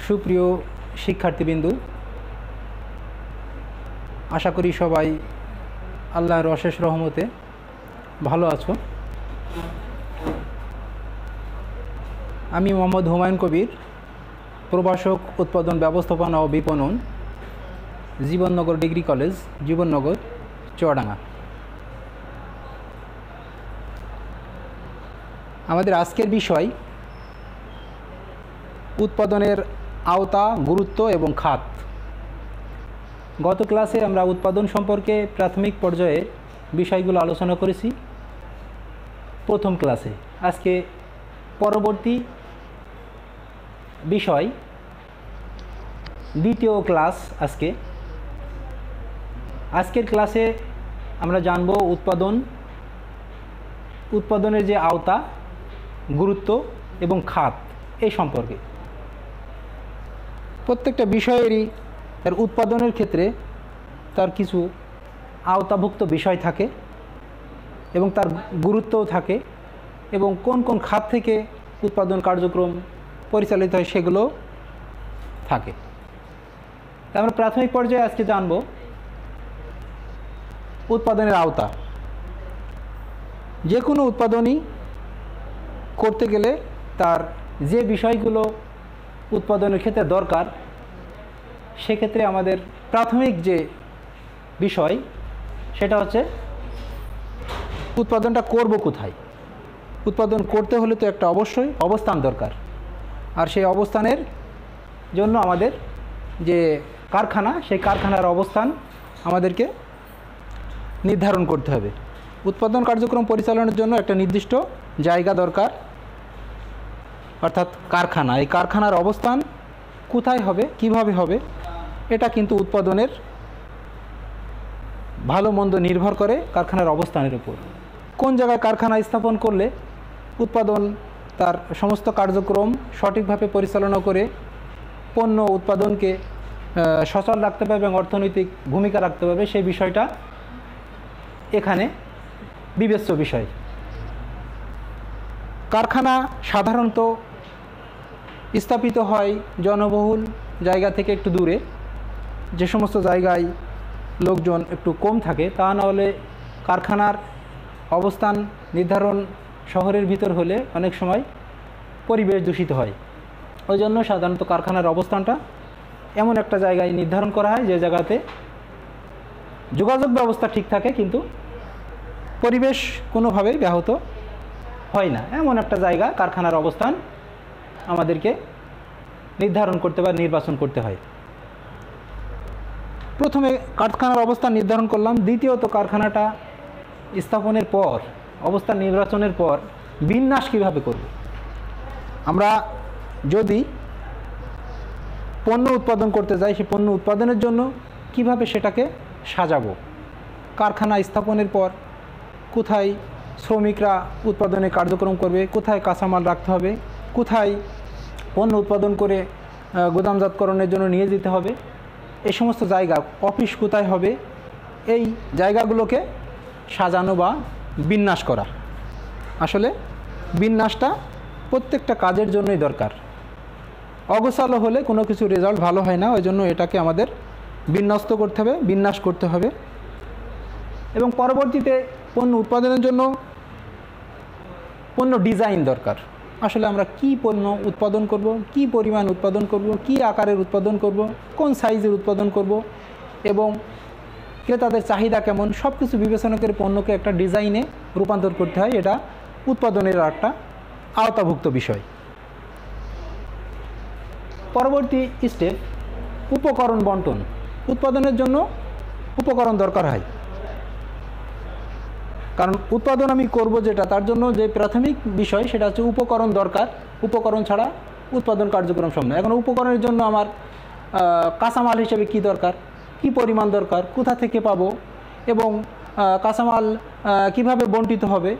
সুপ্রিয় শিক্ষার্থীবৃন্দু, আশা করি সবাই আল্লাহর অশেষ রহমতে ভালো আছো। আমি মোহাম্মদ হুমায়ুন কবির, প্রভাষক উৎপাদন ব্যবস্থাপনা ও বিপণন, জীবননগর ডিগ্রি কলেজ, জীবননগর, চুয়াডাঙ্গা। আমাদের আজকের বিষয় উৎপাদনের আওতা, গুরুত্ব এবং খাত। গত ক্লাসে আমরা উৎপাদন সম্পর্কে প্রাথমিক পর্যায়ে বিষয়গুলো আলোচনা করেছি প্রথম ক্লাসে। আজকে পরবর্তী বিষয়, দ্বিতীয় ক্লাস। আজকের ক্লাসে আমরা জানব উৎপাদনের যে আওতা, গুরুত্ব এবং খাত এই সম্পর্কে। প্রত্যেকটা বিষয়েরই তার উৎপাদনের ক্ষেত্রে তার কিছু আওতাভুক্ত বিষয় থাকে এবং তার গুরুত্বও থাকে, এবং কোন কোন খাত থেকে উৎপাদন কার্যক্রম পরিচালিত হয় সেগুলো থাকে। আমরা প্রাথমিক পর্যায়ে আজকে জানব উৎপাদনের আওতা। যে কোনো উৎপাদনই করতে গেলে তার যে বিষয়গুলো উৎপাদনের ক্ষেত্রে দরকার, সেক্ষেত্রে আমাদের প্রাথমিক যে বিষয় সেটা হচ্ছে উৎপাদনটা করব কোথায়। উৎপাদন করতে হলে তো একটা অবশ্যই অবস্থান দরকার, আর সেই অবস্থানের জন্য আমাদের যে কারখানা, সেই কারখানার অবস্থান আমাদেরকে নির্ধারণ করতে হবে। উৎপাদন কার্যক্রম পরিচালনার জন্য একটা নির্দিষ্ট জায়গা দরকার, অর্থাৎ কারখানা। এই কারখানার অবস্থান কোথায় হবে, কিভাবে হবে, এটা কিন্তু উৎপাদনের ভালো মন্দ নির্ভর করে কারখানার অবস্থানের উপর। কোন জায়গায় কারখানা স্থাপন করলে উৎপাদন তার সমস্ত কার্যক্রম সঠিকভাবে পরিচালনা করে পণ্য উৎপাদনকে সচল রাখতে পারবে এবং অর্থনৈতিক ভূমিকা রাখতে পারবে, সেই বিষয়টা এখানে বিবেচ্য বিষয়। কারখানা সাধারণত স্থাপিত হয় জনবহুল জায়গা থেকে একটু দূরে। যে সমস্ত জায়গায় লোকজন একটু কম থাকে, তা না হলে কারখানার অবস্থান নির্ধারণ শহরের ভিতর হলে অনেক সময় পরিবেশ দূষিত হয়। ওই জন্য সাধারণত কারখানার অবস্থানটা এমন একটা জায়গায় নির্ধারণ করা হয় যে জায়গাতে যোগাযোগ ব্যবস্থা ঠিক থাকে কিন্তু পরিবেশ কোনোভাবেই ব্যাহত হয় না, এমন একটা জায়গা কারখানার অবস্থান আমাদেরকে নির্ধারণ করতে বা নির্বাচন করতে হয়। প্রথমে কারখানার অবস্থান নির্ধারণ করলাম। দ্বিতীয়ত, কারখানাটা স্থাপনের পর, অবস্থান নির্বাচনের পর বিন্যাস কীভাবে করব। আমরা যদি পণ্য উৎপাদন করতে যাই, সেই পণ্য উৎপাদনের জন্য কিভাবে সেটাকে সাজাবো। কারখানা স্থাপনের পর কোথায় শ্রমিকরা উৎপাদনে কার্যক্রম করবে, কোথায় কাঁচামাল রাখতে হবে, কোথায় পণ্য উৎপাদন করে গুদামজাতকরণের জন্য নিয়ে যেতে হবে, এই সমস্ত জায়গা, অফিস কোথায় হবে, এই জায়গাগুলোকে সাজানো বা বিন্যাস করা। আসলে বিন্যাসটা প্রত্যেকটা কাজের জন্যই দরকার। অগোছালো হলে কোনো কিছু রেজাল্ট ভালো হয় না। ওই জন্য এটাকে আমাদের বিন্যস্ত করতে হবে, বিন্যাস করতে হবে। এবং পরবর্তীতে পণ্য উৎপাদনের জন্য পণ্য ডিজাইন দরকার। আসলে আমরা কি পণ্য উৎপাদন করব, কি পরিমাণ উৎপাদন করব, কি আকারের উৎপাদন করব, কোন সাইজের উৎপাদন করব এবং ক্রেতাদের চাহিদা কেমন, সব কিছু বিবেচনা করে পণ্যকে একটা ডিজাইনে রূপান্তর করতে হয়। এটা উৎপাদনের একটা আওতাভুক্ত বিষয়। পরবর্তী স্টেপ, উপকরণ বন্টন। উৎপাদনের জন্য উপকরণ দরকার হয়, কারণ উৎপাদন আমি করব যেটা, তার জন্য যে প্রাথমিক বিষয় সেটা হচ্ছে উপকরণ দরকার। উপকরণ ছাড়া উৎপাদন কার্যক্রম সম্ভব না। এখন উপকরণের জন্য আমার কাঁচামাল হিসেবে কি দরকার, কি পরিমাণ দরকার, কোথা থেকে পাবো এবং কাঁচামাল কিভাবে বণ্টিত হবে,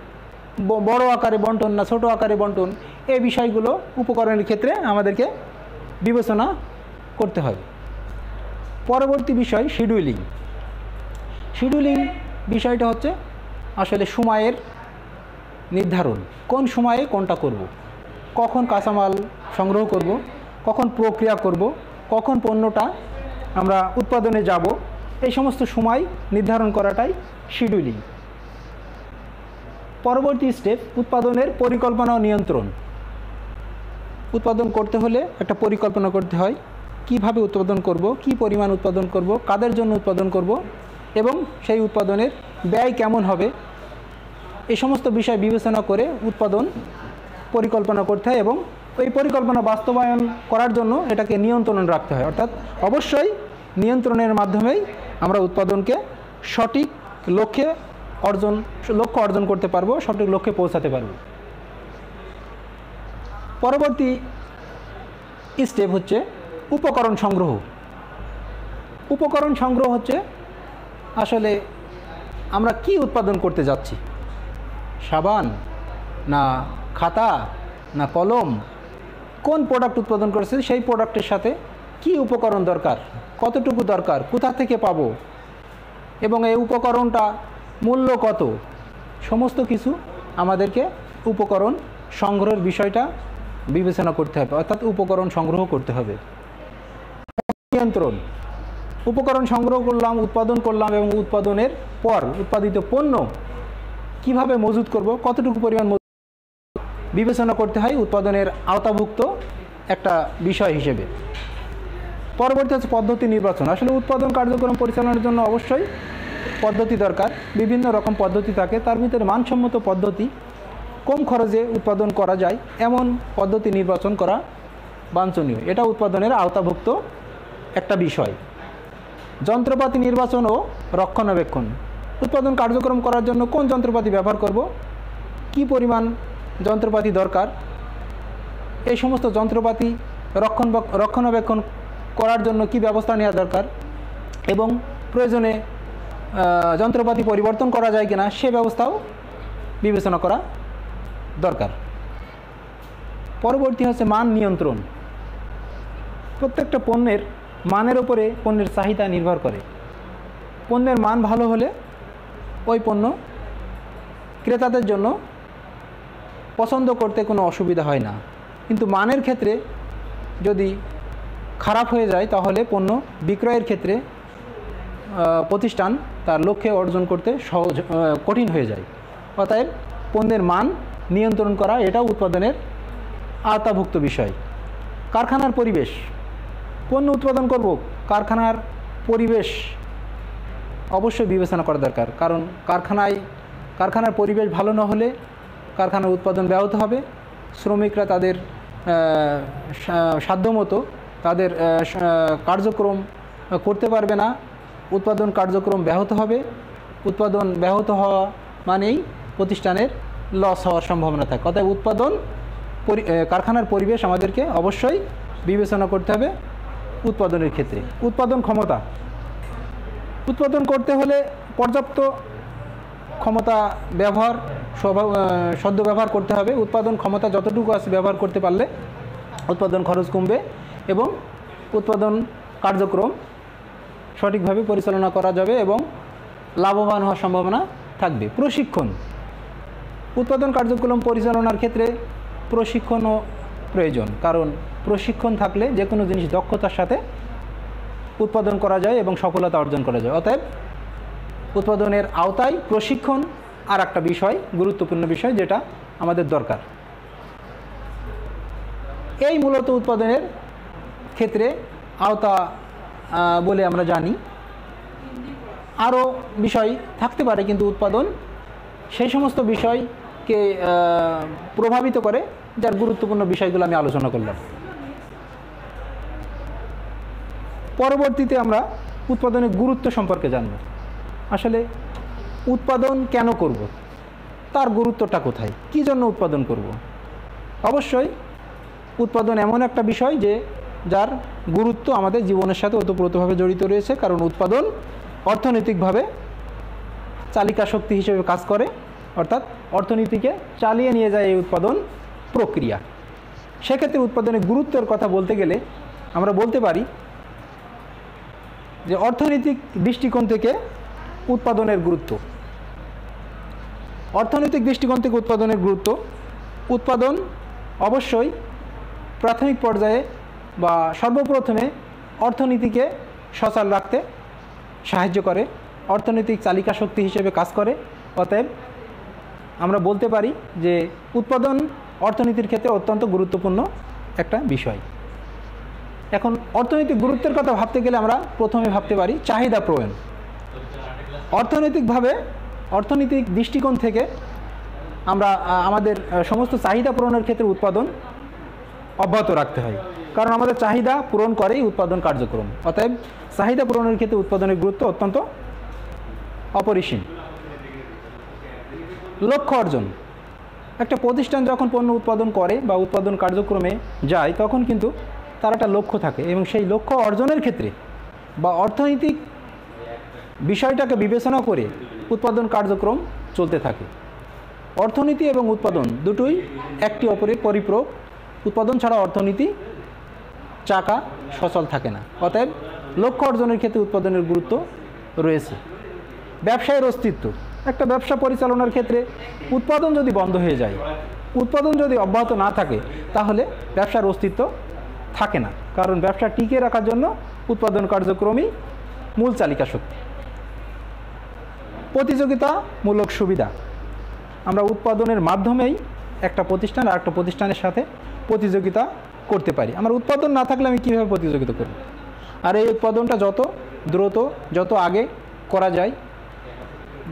বড় আকারে বন্টন না ছোট আকারে বন্টন, এই বিষয়গুলো উপকরণের ক্ষেত্রে আমাদেরকে বিবেচনা করতে হবে। পরবর্তী বিষয় শিডিউলিং। শিডিউলিং বিষয়টা হচ্ছে আসলে সময়ের নির্ধারণ, কোন সময়ে কোনটা করব, কখন কাঁচামাল সংগ্রহ করব, কখন প্রক্রিয়া করব, কখন পণ্যটা আমরা উৎপাদনে যাব, এই সমস্ত সময় নির্ধারণ করাটাই শিডিউলিং। পরবর্তী স্টেপ উৎপাদনের পরিকল্পনা ও নিয়ন্ত্রণ। উৎপাদন করতে হলে একটা পরিকল্পনা করতে হয়, কিভাবে উৎপাদন করব, কি পরিমাণ উৎপাদন করব, কাদের জন্য উৎপাদন করব এবং সেই উৎপাদনের ব্যয় কেমন হবে, এই সমস্ত বিষয় বিবেচনা করে উৎপাদন পরিকল্পনা করতে হয় এবং ওই পরিকল্পনা বাস্তবায়ন করার জন্য এটাকে নিয়ন্ত্রণ রাখতে হয়। অর্থাৎ অবশ্যই নিয়ন্ত্রণের মাধ্যমেই আমরা উৎপাদনকে সঠিক লক্ষ্য অর্জন করতে পারবো, সঠিক লক্ষ্যে পৌঁছাতে পারবো। পরবর্তী স্টেপ হচ্ছে উপকরণ সংগ্রহ। উপকরণ সংগ্রহ হচ্ছে আসলে আমরা কি উৎপাদন করতে যাচ্ছি, সাবান না খাতা না কলম, কোন প্রোডাক্ট উৎপাদন করেছে, সেই প্রোডাক্টের সাথে কি উপকরণ দরকার, কতটুকু দরকার, কোথা থেকে পাবো এবং এই উপকরণটা মূল্য কত, সমস্ত কিছু আমাদেরকে উপকরণ সংগ্রহের বিষয়টা বিবেচনা করতে হবে, অর্থাৎ উপকরণ সংগ্রহ করতে হবে। নিয়ন্ত্রণ, উপকরণ সংগ্রহ করলাম, উৎপাদন করলাম এবং উৎপাদনের পর উৎপাদিত পণ্য কিভাবে মজুত করব, কতটুকু পরিমাণ বিবেচনা করতে হয় উৎপাদনের আওতাভুক্ত একটা বিষয় হিসেবে। পরবর্তী হচ্ছে পদ্ধতি নির্বাচন। আসলে উৎপাদন কার্যক্রম পরিচালনার জন্য অবশ্যই পদ্ধতি দরকার, বিভিন্ন রকম পদ্ধতি থাকে, তার ভিতরে মানসম্মত পদ্ধতি, কম খরচে উৎপাদন করা যায় এমন পদ্ধতি নির্বাচন করা বাঞ্ছনীয়, এটা উৎপাদনের আওতাভুক্ত একটা বিষয়। যন্ত্রপাতি নির্বাচন ও রক্ষণাবেক্ষণ। উৎপাদন কার্যক্রম করার জন্য কোন যন্ত্রপাতি ব্যবহার করব, কি পরিমাণ যন্ত্রপাতি দরকার, এই সমস্ত যন্ত্রপাতি রক্ষণাবেক্ষণ করার জন্য কি ব্যবস্থা নেওয়া দরকার এবং প্রয়োজনে যন্ত্রপাতি পরিবর্তন করা যায় কিনা সে ব্যবস্থাও বিবেচনা করা দরকার। পরবর্তী হচ্ছে মান নিয়ন্ত্রণ। প্রত্যেকটা পণ্যের মানের উপরে পণ্যের চাহিদা নির্ভর করে। পণ্যের মান ভালো হলে ওই পণ্য ক্রেতাদের জন্য পছন্দ করতে কোনো অসুবিধা হয় না, কিন্তু মানের ক্ষেত্রে যদি খারাপ হয়ে যায় তাহলে পণ্য বিক্রয়ের ক্ষেত্রে প্রতিষ্ঠান তার লক্ষ্যে অর্জন করতে কঠিন হয়ে যায়। অতএব পণ্যের মান নিয়ন্ত্রণ করা এটা উৎপাদনের আওতাভুক্ত বিষয়। কারখানার পরিবেশ, পণ্য উৎপাদন করব, কারখানার পরিবেশ অবশ্যই বিবেচনা করা দরকার, কারণ কারখানার পরিবেশ ভালো না হলে কারখানার উৎপাদন ব্যাহত হবে, শ্রমিকরা তাদের সাধ্যমতো তাদের কার্যক্রম করতে পারবে না, উৎপাদন কার্যক্রম ব্যাহত হবে, উৎপাদন ব্যাহত হওয়া মানেই প্রতিষ্ঠানের লস হওয়ার সম্ভাবনা থাকে। অতএব কারখানার পরিবেশ আমাদেরকে অবশ্যই বিবেচনা করতে হবে উৎপাদনের ক্ষেত্রে। উৎপাদন ক্ষমতা, উৎপাদন করতে হলে পর্যাপ্ত ক্ষমতা সদ্য ব্যবহার করতে হবে। উৎপাদন ক্ষমতা যতটুকু আছে ব্যবহার করতে পারলে উৎপাদন খরচ কমবে এবং উৎপাদন কার্যক্রম সঠিকভাবে পরিচালনা করা যাবে এবং লাভবান হওয়ার সম্ভাবনা থাকবে। প্রশিক্ষণ, উৎপাদন কার্যক্রম পরিচালনার ক্ষেত্রে প্রশিক্ষণও প্রয়োজন, কারণ প্রশিক্ষণ থাকলে যে কোনো জিনিস দক্ষতার সাথে উৎপাদন করা যায় এবং সফলতা অর্জন করা যায়। অতএব উৎপাদনের আওতায় প্রশিক্ষণ আর একটা বিষয়, গুরুত্বপূর্ণ বিষয় যেটা আমাদের দরকার। এই মূলত উৎপাদনের ক্ষেত্রে আওতা বলে আমরা জানি। আরও বিষয় থাকতে পারে, কিন্তু উৎপাদন সেই সমস্ত বিষয়কে প্রভাবিত করে যার গুরুত্বপূর্ণ বিষয়গুলো আমি আলোচনা করলাম। পরবর্তীতে আমরা উৎপাদনের গুরুত্ব সম্পর্কে জানব। আসলে উৎপাদন কেন করব, তার গুরুত্বটা কোথায়, কী জন্য উৎপাদন করব। অবশ্যই উৎপাদন এমন একটা বিষয় যার গুরুত্ব আমাদের জীবনের সাথে ওতপ্রোতভাবে জড়িত রয়েছে, কারণ উৎপাদন অর্থনৈতিকভাবে চালিকা শক্তি হিসেবে কাজ করে, অর্থাৎ অর্থনীতিকে চালিয়ে নিয়ে যায় এই উৎপাদন প্রক্রিয়া। সেক্ষেত্রে উৎপাদনের গুরুত্বের কথা বলতে গেলে আমরা বলতে পারি যে অর্থনৈতিক দৃষ্টিকোণ থেকে উৎপাদনের গুরুত্ব। অর্থনৈতিক দৃষ্টিকোণ থেকে উৎপাদনের গুরুত্ব, উৎপাদন অবশ্যই প্রাথমিক পর্যায়ে বা সর্বপ্রথমে অর্থনীতিকে সচল রাখতে সাহায্য করে, অর্থনৈতিক চালিকা শক্তি হিসেবে কাজ করে। অতএব আমরা বলতে পারি যে উৎপাদন অর্থনীতির ক্ষেত্রে অত্যন্ত গুরুত্বপূর্ণ একটা বিষয়। এখন অর্থনৈতিক গুরুত্বের কথা ভাবতে গেলে আমরা প্রথমে ভাবতে পারি চাহিদা পূরণ। অর্থনৈতিক দৃষ্টিকোণ থেকে আমরা আমাদের সমস্ত চাহিদা পূরণের ক্ষেত্রে উৎপাদন অব্যাহত রাখতে হয়, কারণ আমাদের চাহিদা পূরণ করেই উৎপাদন কার্যক্রম। অতএব চাহিদা পূরণের ক্ষেত্রে উৎপাদনের গুরুত্ব অত্যন্ত অপরিসীম। লক্ষ্য অর্জন। একটা প্রতিষ্ঠান যখন পণ্য উৎপাদন করে বা উৎপাদন কার্যক্রমে যায় তখন কিন্তু তার একটা লক্ষ্য থাকে, এবং সেই লক্ষ্য অর্জনের ক্ষেত্রে বা অর্থনৈতিক বিষয়টাকে বিবেচনা করে উৎপাদন কার্যক্রম চলতে থাকে। অর্থনীতি এবং উৎপাদন দুটোই একটি অপরের পরিপূরক। উৎপাদন ছাড়া অর্থনীতি চাকা সচল থাকে না। অতএব লক্ষ্য অর্জনের ক্ষেত্রে উৎপাদনের গুরুত্ব রয়েছে। ব্যবসায়ের অস্তিত্ব। একটা ব্যবসা পরিচালনার ক্ষেত্রে উৎপাদন যদি বন্ধ হয়ে যায়, উৎপাদন যদি অব্যাহত না থাকে, তাহলে ব্যবসার অস্তিত্ব থাকে না, কারণ ব্যবসা টিকিয়ে রাখার জন্য উৎপাদন কার্যক্রমই মূল চালিকা শক্তি। প্রতিযোগিতামূলক সুবিধা। আমরা উৎপাদনের মাধ্যমেই একটা প্রতিষ্ঠান আর একটা প্রতিষ্ঠানের সাথে প্রতিযোগিতা করতে পারি। আমার উৎপাদন না থাকলে আমি কীভাবে প্রতিযোগিতা করব? আর এই উৎপাদনটা যত দ্রুত, যত আগে করা যায়,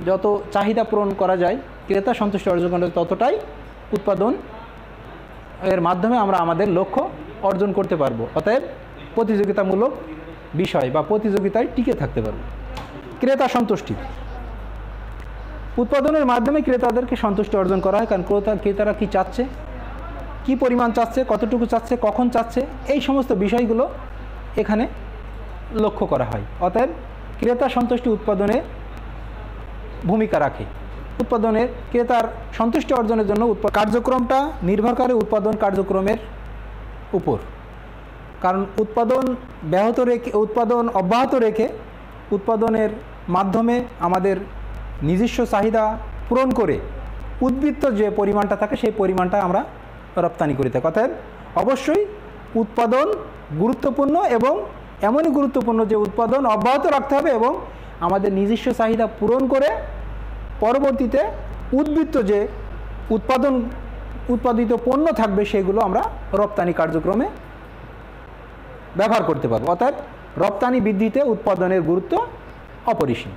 যত চাহিদা পূরণ করা যায়, ক্রেতা সন্তুষ্টি অর্জন করা ততটাই উৎপাদন এর মাধ্যমে আমরা আমাদের লক্ষ্য অর্জন করতে পারবো। অতএব প্রতিযোগিতামূলক বিষয় বা প্রতিযোগিতায় টিকে থাকতে পারবো। ক্রেতা সন্তুষ্টি। উৎপাদনের মাধ্যমে ক্রেতাদেরকে সন্তুষ্টি অর্জন করা হয়, কারণ ক্রেতারা কী চাচ্ছে, কী পরিমাণ চাচ্ছে, কতটুকু চাচ্ছে, কখন চাচ্ছে, এই সমস্ত বিষয়গুলো এখানে লক্ষ্য করা হয়। অতএব ক্রেতা সন্তুষ্টি উৎপাদনে ভূমিকা রাখে। উৎপাদনের ক্রেতার সন্তুষ্টি অর্জনের জন্য কার্যক্রমটা নির্ভর করে উৎপাদন কার্যক্রমের উপর, কারণ উৎপাদন অব্যাহত রেখে উৎপাদনের মাধ্যমে আমাদের নিজস্ব চাহিদা পূরণ করে উদ্বৃত্ত যে পরিমাণটা থাকে সেই পরিমাণটা আমরা রপ্তানি করে থাকি। অতএব অবশ্যই উৎপাদন গুরুত্বপূর্ণ, এবং এমনই গুরুত্বপূর্ণ যে উৎপাদন অব্যাহত রাখতে হবে এবং আমাদের নিজস্ব চাহিদা পূরণ করে পরবর্তীতে উদ্বৃত্ত যে উৎপাদিত পণ্য থাকবে সেগুলো আমরা রপ্তানি কার্যক্রমে ব্যবহার করতে পারব। অর্থাৎ রপ্তানি বৃদ্ধিতে উৎপাদনের গুরুত্ব অপরিসীম।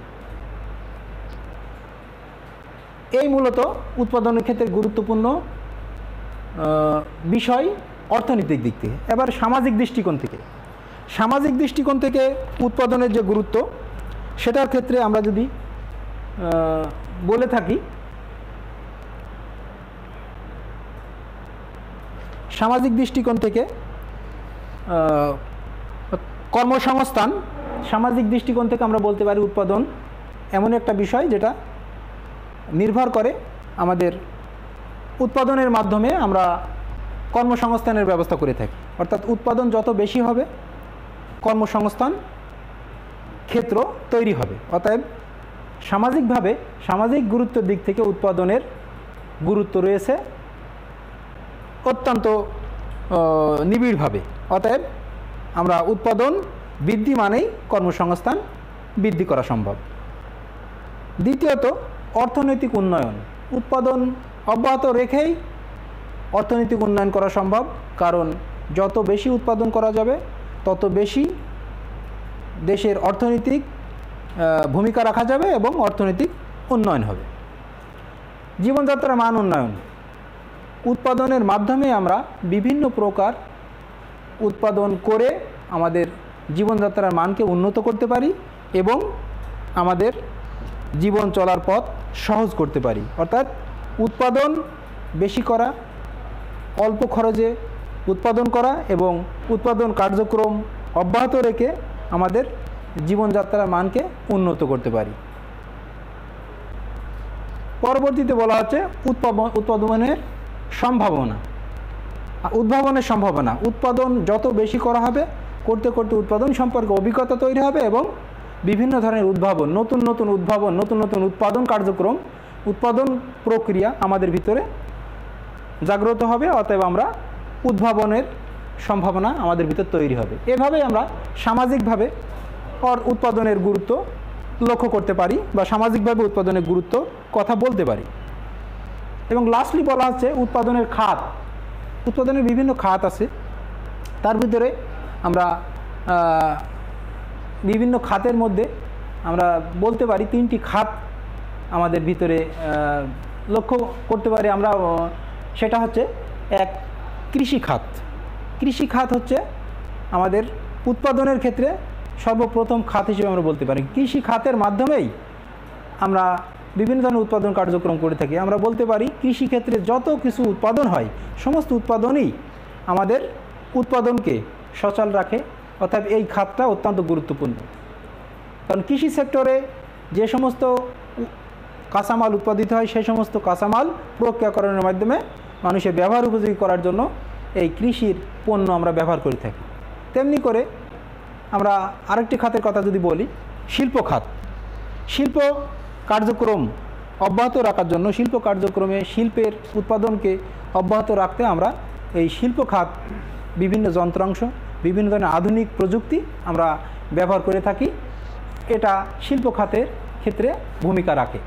এই মূলত উৎপাদনের ক্ষেত্রে গুরুত্বপূর্ণ বিষয় অর্থনৈতিক দিক থেকে। এবার সামাজিক দৃষ্টিকোণ থেকে উৎপাদনের যে গুরুত্ব, সেটার ক্ষেত্রে আমরা যদি বলে থাকি, সামাজিক দৃষ্টিকোণ থেকে কর্মসংস্থান, সামাজিক দৃষ্টিকোণ থেকে আমরা বলতে পারি উৎপাদন এমন একটা বিষয় যেটা নির্ভর করে আমাদের উৎপাদনের মাধ্যমে আমরা কর্মসংস্থানের ব্যবস্থা করে থাকি। অর্থাৎ উৎপাদন যত বেশি হবে, কর্মসংস্থান ক্ষেত্র তৈরি হবে। অতএব সামাজিক গুরুত্বের দিক থেকে উৎপাদনের গুরুত্ব রয়েছে অত্যন্ত নিবিড়ভাবে। অতএব আমরা উৎপাদন বৃদ্ধি মানেই কর্মসংস্থান বৃদ্ধি করা সম্ভব। দ্বিতীয়ত অর্থনৈতিক উন্নয়ন। উৎপাদন অব্যাহত রেখেই অর্থনৈতিক উন্নয়ন করা সম্ভব, কারণ যত বেশি উৎপাদন করা যাবে তত বেশি দেশের অর্থনৈতিক ভূমিকা রাখা যাবে এবং অর্থনৈতিক উন্নয়ন হবে। জীবনযাত্রার মান উন্নয়ন। উৎপাদনের মাধ্যমে আমরা বিভিন্ন প্রকার উৎপাদন করে আমাদের জীবনযাত্রার মানকে উন্নত করতে পারি এবং আমাদের জীবন চলার পথ সহজ করতে পারি। অর্থাৎ উৎপাদন বেশি করা, অল্প খরচে উৎপাদন করা এবং উৎপাদন কার্যক্রম অব্যাহত রেখে আমাদের জীবনযাত্রার মানকে উন্নত করতে পারি। পরবর্তীতে বলা হচ্ছে উদ্ভাবনের সম্ভাবনা। উৎপাদন যত বেশি করা হবে, করতে করতে উৎপাদন সম্পর্কে অভিজ্ঞতা তৈরি হবে এবং বিভিন্ন ধরনের উদ্ভাবন, নতুন নতুন উৎপাদন কার্যক্রম, উৎপাদন প্রক্রিয়া আমাদের ভিতরে জাগ্রত হবে। অতএব আমরা উদ্ভাবনের সম্ভাবনা আমাদের ভিতর তৈরি হবে। এভাবেই আমরা সামাজিকভাবে উৎপাদনের গুরুত্ব লক্ষ্য করতে পারি বা সামাজিকভাবে উৎপাদনের গুরুত্ব কথা বলতে পারি। এবং লাস্টলি বলা হচ্ছে উৎপাদনের খাত। উৎপাদনের বিভিন্ন খাত আছে, তার ভিতরে আমরা বিভিন্ন খাতের মধ্যে আমরা বলতে পারি 3টি খাত আমাদের ভিতরে লক্ষ্য করতে পারি আমরা। সেটা হচ্ছে এক, কৃষি খাত। কৃষি খাত হচ্ছে আমাদের উৎপাদনের ক্ষেত্রে সর্বপ্রথম খাত হিসেবে আমরা বলতে পারি। কৃষি খাতের মাধ্যমেই আমরা বিভিন্ন ধরনের উৎপাদন কার্যক্রম করে থাকি। আমরা বলতে পারি কৃষিক্ষেত্রে যত কিছু উৎপাদন হয় সমস্ত উৎপাদনই আমাদের উৎপাদনকে সচল রাখে, অর্থাৎ এই খাতটা অত্যন্ত গুরুত্বপূর্ণ। কারণ কৃষি সেক্টরে যে সমস্ত কাঁচামাল উৎপাদিত হয় সেই সমস্ত কাঁচামাল প্রক্রিয়াকরণের মাধ্যমে মানুষের ব্যবহার উপযোগী করার জন্য এই কৃষির পণ্য আমরা ব্যবহার করে থাকি। তেমনি করে আমরা আরেকটি খাতের কথা যদি বলি, শিল্প খাত। শিল্প কার্যক্রম অব্যাহত রাখার জন্য, শিল্প কার্যক্রমে শিল্পের উৎপাদনকে অব্যাহত রাখতে আমরা এই শিল্প খাত বিভিন্ন যন্ত্রাংশ, বিভিন্ন ধরনের আধুনিক প্রযুক্তি আমরা ব্যবহার করে থাকি। এটা শিল্প খাতের ক্ষেত্রে ভূমিকা রাখে।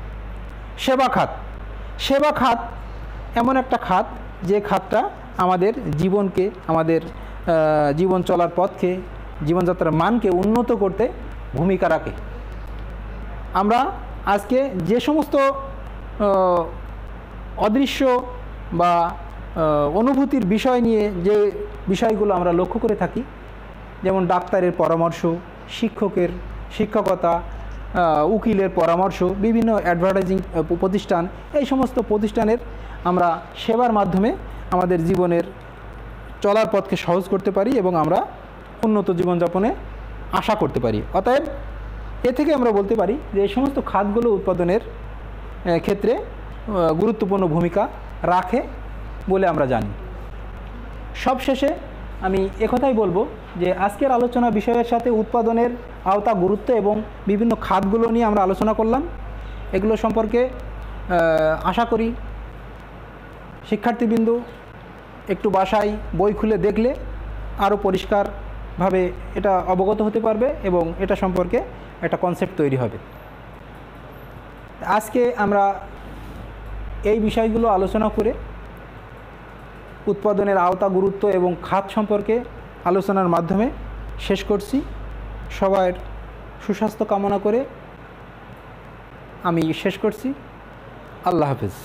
সেবা খাত। সেবা খাত এমন একটা খাত যে খাতটা আমাদের জীবনকে, আমাদের জীবন চলার পথকে, জীবনযাত্রার মানকে উন্নত করতে ভূমিকা রাখে। আমরা আজকে যে সমস্ত অদৃশ্য বা অনুভূতির বিষয় নিয়ে যে বিষয়গুলো আমরা লক্ষ্য করে থাকি, যেমন ডাক্তারের পরামর্শ, শিক্ষকতা, উকিলের পরামর্শ, বিভিন্ন অ্যাডভার্টাইজিং প্রতিষ্ঠান, এই সমস্ত প্রতিষ্ঠানের আমরা সেবার মাধ্যমে আমাদের জীবনের চলার পথকে সহজ করতে পারি এবং আমরা উন্নত জীবনযাপনে আশা করতে পারি। অতএব এ থেকে আমরা বলতে পারি যে এই সমস্ত খাতগুলো উৎপাদনের ক্ষেত্রে গুরুত্বপূর্ণ ভূমিকা রাখে বলে আমরা জানি। সবশেষে আমি একথাই বলবো যে আজকের আলোচনা বিষয়ের সাথে উৎপাদনের আওতা, গুরুত্ব এবং বিভিন্ন খাতগুলো নিয়ে আমরা আলোচনা করলাম। এগুলো সম্পর্কে আশা করি শিক্ষার্থীবৃন্দ একটু বাসায় বই খুলে দেখলে আরও পরিষ্কারভাবে এটা অবগত হতে পারবে এবং এটা সম্পর্কে একটা কনসেপ্ট তৈরি হবে। আজকে আমরা এই বিষয়গুলো আলোচনা করে উৎপাদনের আওতা, গুরুত্ব এবং খাত সম্পর্কে আলোচনার মাধ্যমে শেষ করছি। সবার সুস্বাস্থ্য কামনা করে আমি শেষ করছি। আল্লাহ হাফেজ।